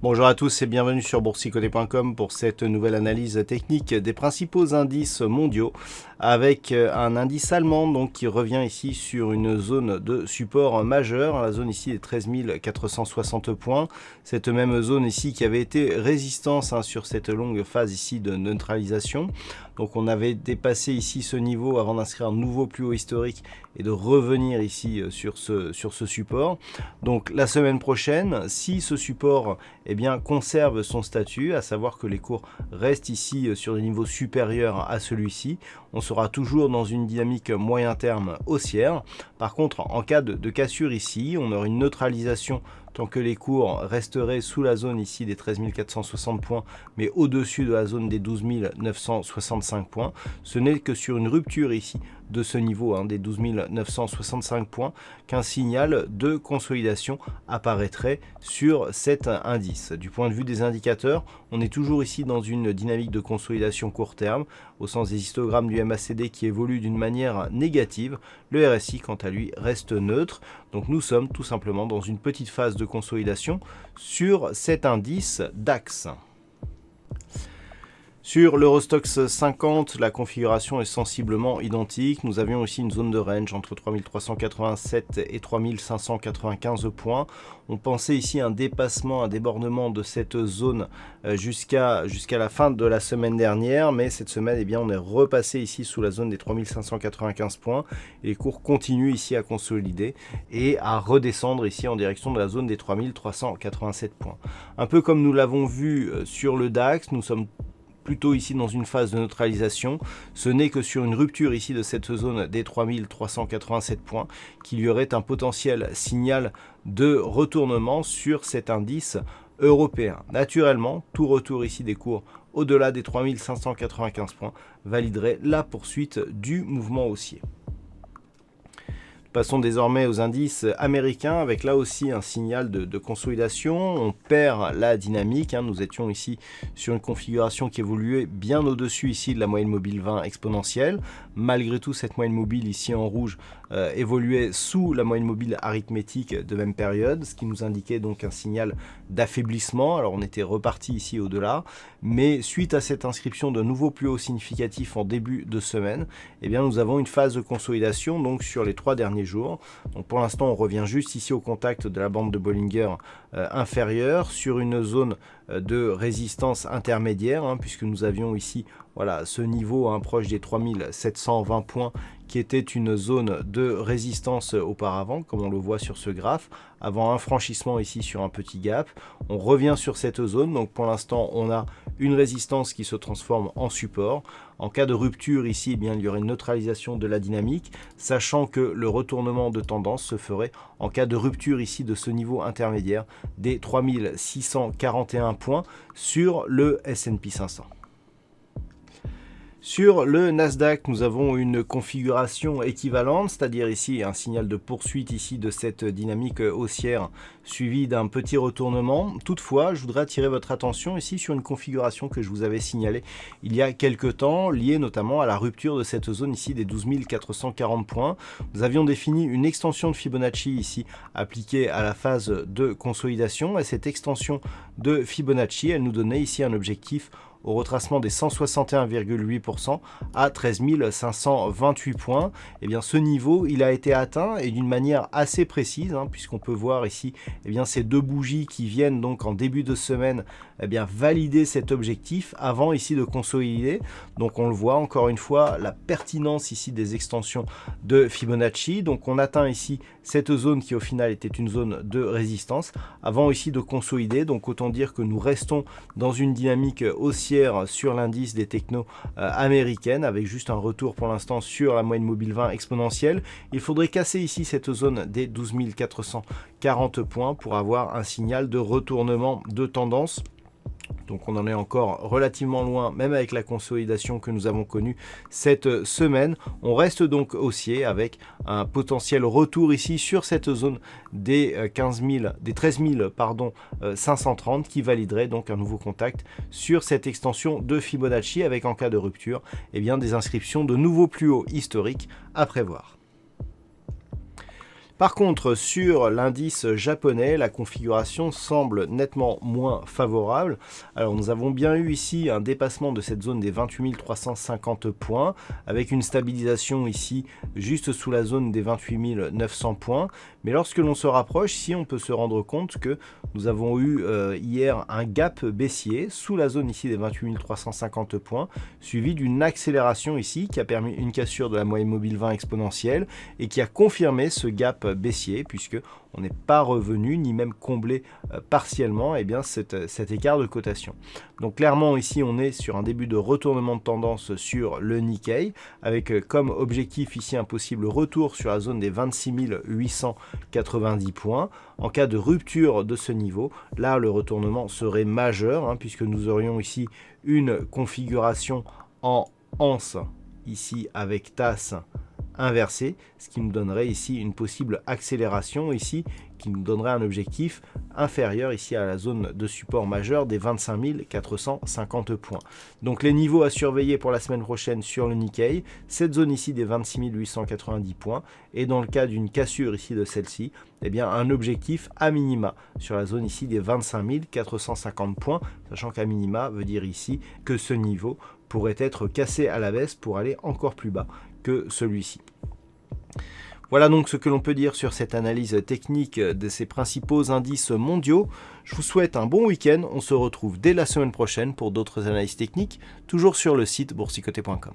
Bonjour à tous et bienvenue sur boursicoté.com pour cette nouvelle analyse technique des principaux indices mondiaux avec un indice allemand donc qui revient ici sur une zone de support majeur, la zone ici des 13 460 points, cette même zone ici qui avait été résistance sur cette longue phase ici de neutralisation. Donc on avait dépassé ici ce niveau avant d'inscrire un nouveau plus haut historique et de revenir ici sur ce support. Donc la semaine prochaine, si ce support conserve son statut, à savoir que les cours restent ici sur des niveaux supérieurs à celui-ci, on sera toujours dans une dynamique moyen terme haussière. Par contre, en cas de cassure ici, on aura une neutralisation tant que les cours resteraient sous la zone ici des 13 460 points, mais au-dessus de la zone des 12 965 points. Ce n'est que sur une rupture ici de ce niveau des 12 965 points qu'un signal de consolidation apparaîtrait sur cet indice. Du point de vue des indicateurs, on est toujours ici dans une dynamique de consolidation court terme, au sens des histogrammes du MACD qui évolue d'une manière négative. Le RSI, quant à lui, reste neutre. Donc nous sommes tout simplement dans une petite phase de consolidation sur cet indice DAX. Sur l'Eurostoxx 50, la configuration est sensiblement identique. Nous avions aussi une zone de range entre 3387 et 3595 points. On pensait ici un dépassement, un débordement de cette zone jusqu'à la fin de la semaine dernière. Mais cette semaine, on est repassé ici sous la zone des 3595 points. Et les cours continuent ici à consolider et à redescendre ici en direction de la zone des 3387 points. Un peu comme nous l'avons vu sur le DAX, nous sommes plutôt ici dans une phase de neutralisation. Ce n'est que sur une rupture ici de cette zone des 3387 points qu'il y aurait un potentiel signal de retournement sur cet indice européen. Naturellement, tout retour ici des cours au-delà des 3595 points validerait la poursuite du mouvement haussier. Passons désormais aux indices américains avec là aussi un signal de consolidation. On perd la dynamique. Nous étions ici sur une configuration qui évoluait bien au-dessus ici de la moyenne mobile 20 exponentielle. Malgré tout, cette moyenne mobile ici en rouge évoluait sous la moyenne mobile arithmétique de même période, ce qui nous indiquait donc un signal d'affaiblissement. Alors on était reparti ici au-delà, mais suite à cette inscription de nouveaux plus hauts significatifs en début de semaine, nous avons une phase de consolidation donc sur les 3 derniers jours. Donc pour l'instant, on revient juste ici au contact de la bande de Bollinger inférieure sur une zone de résistance intermédiaire, puisque nous avions ici ce niveau proche des 3720 points qui était une zone de résistance auparavant, comme on le voit sur ce graphe, avant un franchissement ici sur un petit gap. On revient sur cette zone, donc pour l'instant on a une résistance qui se transforme en support. En cas de rupture ici, il y aurait une neutralisation de la dynamique, sachant que le retournement de tendance se ferait en cas de rupture ici de ce niveau intermédiaire des 3641 points sur le S&P 500. Sur le Nasdaq, nous avons une configuration équivalente, c'est-à-dire ici un signal de poursuite ici de cette dynamique haussière suivi d'un petit retournement. Toutefois, je voudrais attirer votre attention ici sur une configuration que je vous avais signalée il y a quelques temps, liée notamment à la rupture de cette zone ici des 12 440 points. Nous avions défini une extension de Fibonacci ici appliquée à la phase de consolidation, et cette extension de Fibonacci, elle nous donnait ici un objectif au retracement des 161,8% à 13 528 points. Ce niveau, il a été atteint et d'une manière assez précise, puisqu'on peut voir ici ces deux bougies qui viennent donc en début de semaine valider cet objectif avant ici de consolider. Donc on le voit encore une fois, la pertinence ici des extensions de Fibonacci. Donc on atteint ici cette zone qui au final était une zone de résistance avant ici de consolider. Donc autant dire que nous restons dans une dynamique haussière sur l'indice des technos américaines avec juste un retour pour l'instant sur la moyenne mobile 20 exponentielle. Il faudrait casser ici cette zone des 12 440 points pour avoir un signal de retournement de tendance Donc on en est encore relativement loin, même avec la consolidation que nous avons connue cette semaine. On reste donc haussier avec un potentiel retour ici sur cette zone des 13 530 qui validerait donc un nouveau contact sur cette extension de Fibonacci avec en cas de rupture, eh bien, des inscriptions de nouveaux plus hauts historiques à prévoir. Par contre, sur l'indice japonais, la configuration semble nettement moins favorable. Alors nous avons bien eu ici un dépassement de cette zone des 28 350 points, avec une stabilisation ici juste sous la zone des 28 900 points. Mais lorsque l'on se rapproche, ici on peut se rendre compte que nous avons eu hier un gap baissier sous la zone ici des 28 350 points, suivi d'une accélération ici qui a permis une cassure de la moyenne mobile 20 exponentielle et qui a confirmé ce gap baissier, puisque on n'est pas revenu ni même comblé partiellement cet écart de cotation. Donc clairement ici on est sur un début de retournement de tendance sur le Nikkei, avec comme objectif ici un possible retour sur la zone des 26 890 points. En cas de rupture de ce niveau, là le retournement serait majeur, puisque nous aurions ici une configuration en anse ici avec tasse inversé, ce qui nous donnerait ici une possible accélération ici, qui nous donnerait un objectif inférieur ici à la zone de support majeur des 25 450 points. Donc les niveaux à surveiller pour la semaine prochaine sur le Nikkei, cette zone ici des 26 890 points, et dans le cas d'une cassure ici de celle-ci, eh bien un objectif à minima sur la zone ici des 25 450 points, sachant qu'à minima veut dire ici que ce niveau pourrait être cassé à la baisse pour aller encore plus bas que celui-ci. Voilà donc ce que l'on peut dire sur cette analyse technique de ces principaux indices mondiaux. Je vous souhaite un bon week-end. On se retrouve dès la semaine prochaine pour d'autres analyses techniques, toujours sur le site boursicoté.com.